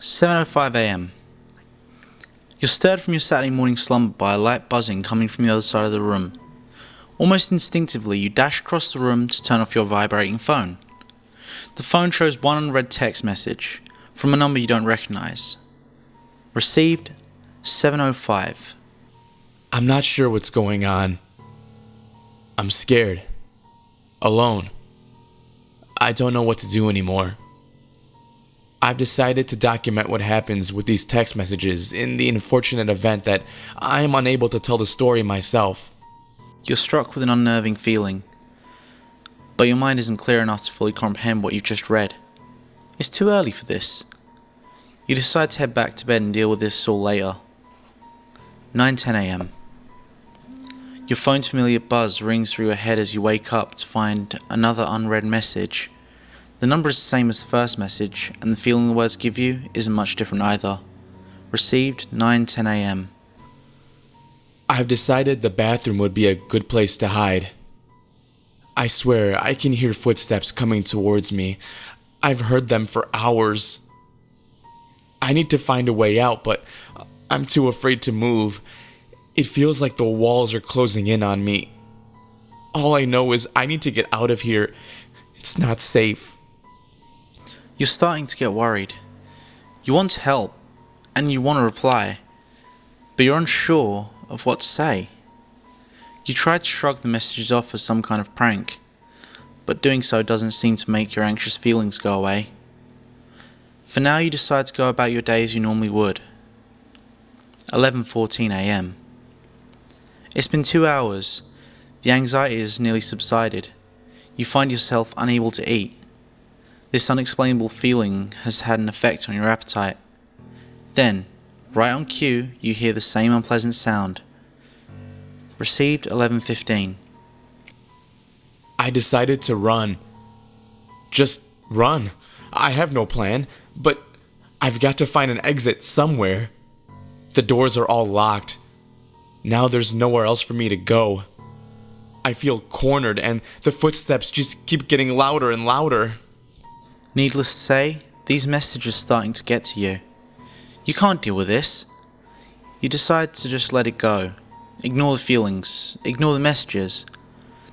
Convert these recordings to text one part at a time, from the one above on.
7:05 a.m. You're stirred from your Saturday morning slumber by a light buzzing coming from the other side of the room. Almost instinctively, you dash across the room to turn off your vibrating phone. The phone shows one unread text message from a number you don't recognize. Received 7:05. I'm not sure what's going on. I'm scared. Alone. I don't know what to do anymore. I've decided to document what happens with these text messages in the unfortunate event that I am unable to tell the story myself. You're struck with an unnerving feeling, but your mind isn't clear enough to fully comprehend what you've just read. It's too early for this. You decide to head back to bed and deal with this all later. 9:10 a.m. Your phone's familiar buzz rings through your head as you wake up to find another unread message. The number is the same as the first message, and the feeling the words give you isn't much different either. Received 9:10 a.m. I've decided the bathroom would be a good place to hide. I swear, I can hear footsteps coming towards me. I've heard them for hours. I need to find a way out, but I'm too afraid to move. It feels like the walls are closing in on me. All I know is I need to get out of here. It's not safe. You're starting to get worried. You want to help, and you want to reply, but you're unsure of what to say. You try to shrug the messages off as some kind of prank, but doing so doesn't seem to make your anxious feelings go away. For now, you decide to go about your day as you normally would. 11:14 a.m. It's been 2 hours. The anxiety has nearly subsided. You find yourself unable to eat. This unexplainable feeling has had an effect on your appetite. Then, right on cue, you hear the same unpleasant sound. Received 11:15. I decided to run. Just run. I have no plan, but I've got to find an exit somewhere. The doors are all locked. Now there's nowhere else for me to go. I feel cornered, and the footsteps just keep getting louder and louder. Needless to say, these messages are starting to get to you. You can't deal with this. You decide to just let it go. Ignore the feelings, ignore the messages.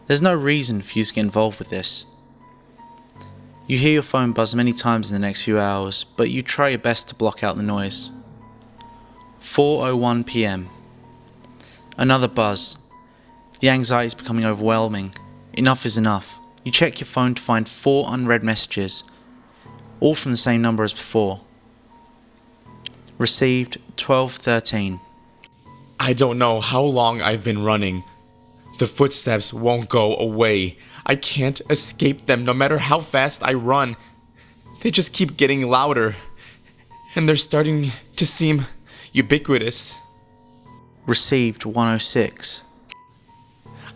There's no reason for you to get involved with this. You hear your phone buzz many times in the next few hours, but you try your best to block out the noise. 4:01 p.m. Another buzz. The anxiety is becoming overwhelming. Enough is enough. You check your phone to find 4 unread messages, all from the same number as before. Received 12:13. I don't know how long I've been running. The footsteps won't go away. I can't escape them no matter how fast I run. They just keep getting louder, and they're starting to seem ubiquitous. Received 1:06.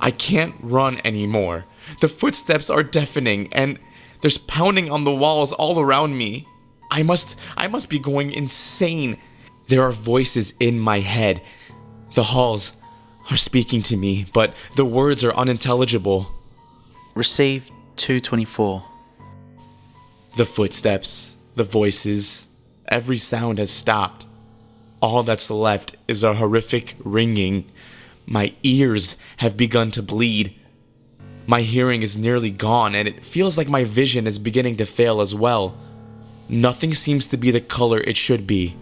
I can't run anymore. The footsteps are deafening, and there's pounding on the walls all around me. I must be going insane. There are voices in my head. The halls are speaking to me, but the words are unintelligible. Received 2:24. The footsteps, the voices, every sound has stopped. All that's left is a horrific ringing. My ears have begun to bleed. My hearing is nearly gone, and it feels like my vision is beginning to fail as well. Nothing seems to be the color it should be.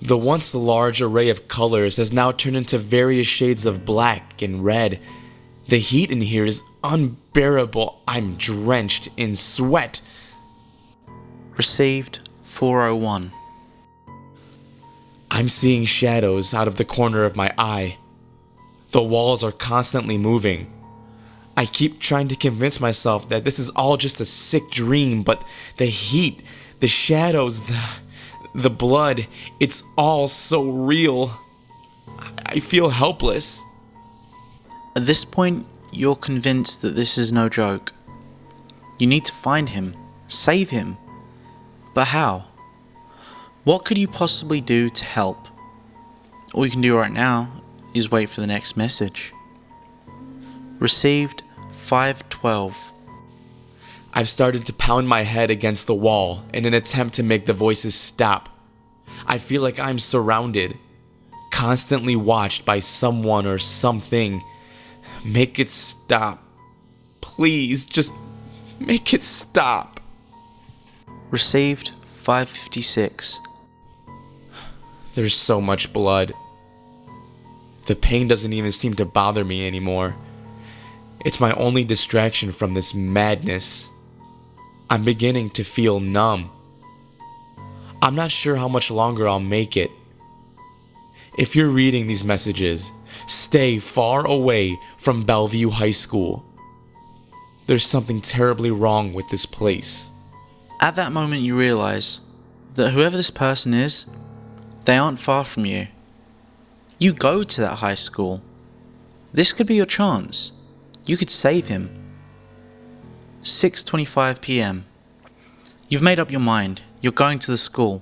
The once large array of colors has now turned into various shades of black and red. The heat in here is unbearable. I'm drenched in sweat. Received 4:01. I'm seeing shadows out of the corner of my eye. The walls are constantly moving. I keep trying to convince myself that this is all just a sick dream, but the heat, the shadows, the blood, it's all so real. I feel helpless. At this point, you're convinced that this is no joke. You need to find him, save him. But how? What could you possibly do to help? All you can do right now is wait for the next message. Received 5:12. I've started to pound my head against the wall in an attempt to make the voices stop. I feel like I'm surrounded, constantly watched by someone or something. Make it stop. Please, just make it stop. Received 5:56. There's so much blood. The pain doesn't even seem to bother me anymore. It's my only distraction from this madness. I'm beginning to feel numb. I'm not sure how much longer I'll make it. If you're reading these messages, stay far away from Bellevue High School. There's something terribly wrong with this place. At that moment you realise that whoever this person is, they aren't far from you. You go to that high school. This could be your chance. You could save him. 6:25 p.m. You've made up your mind. You're going to the school.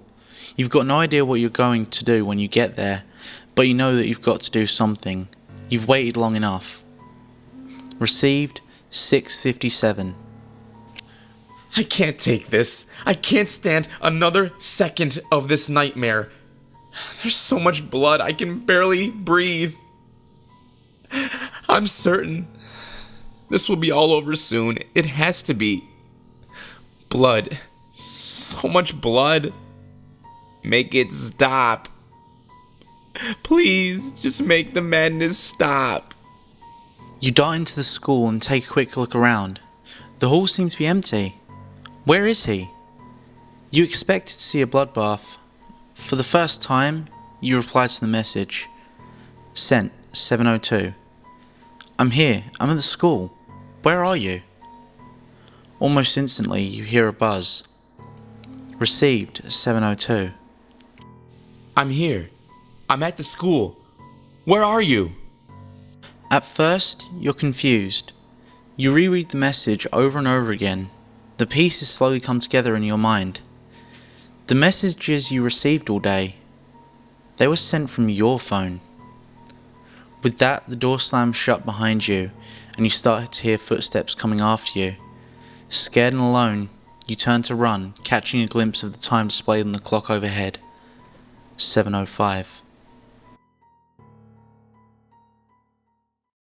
You've got no idea what you're going to do when you get there, but you know that you've got to do something. You've waited long enough. Received 6:57. I can't take this. I can't stand another second of this nightmare. There's so much blood, I can barely breathe. I'm certain this will be all over soon. It has to be. Blood. So much blood. Make it stop. Please, just make the madness stop. You dart into the school and take a quick look around. The hall seems to be empty. Where is he? You expected to see a bloodbath. For the first time, you reply to the message. Sent, 7:02. I'm here. I'm at the school. Where are you? Almost instantly, you hear a buzz. Received, 7:02. I'm here. I'm at the school. Where are you? At first, you're confused. You reread the message over and over again. The pieces slowly come together in your mind. The messages you received all day, they were sent from your phone. With that, the door slams shut behind you, and you start to hear footsteps coming after you. Scared and alone, you turn to run, catching a glimpse of the time displayed on the clock overhead. 7:05.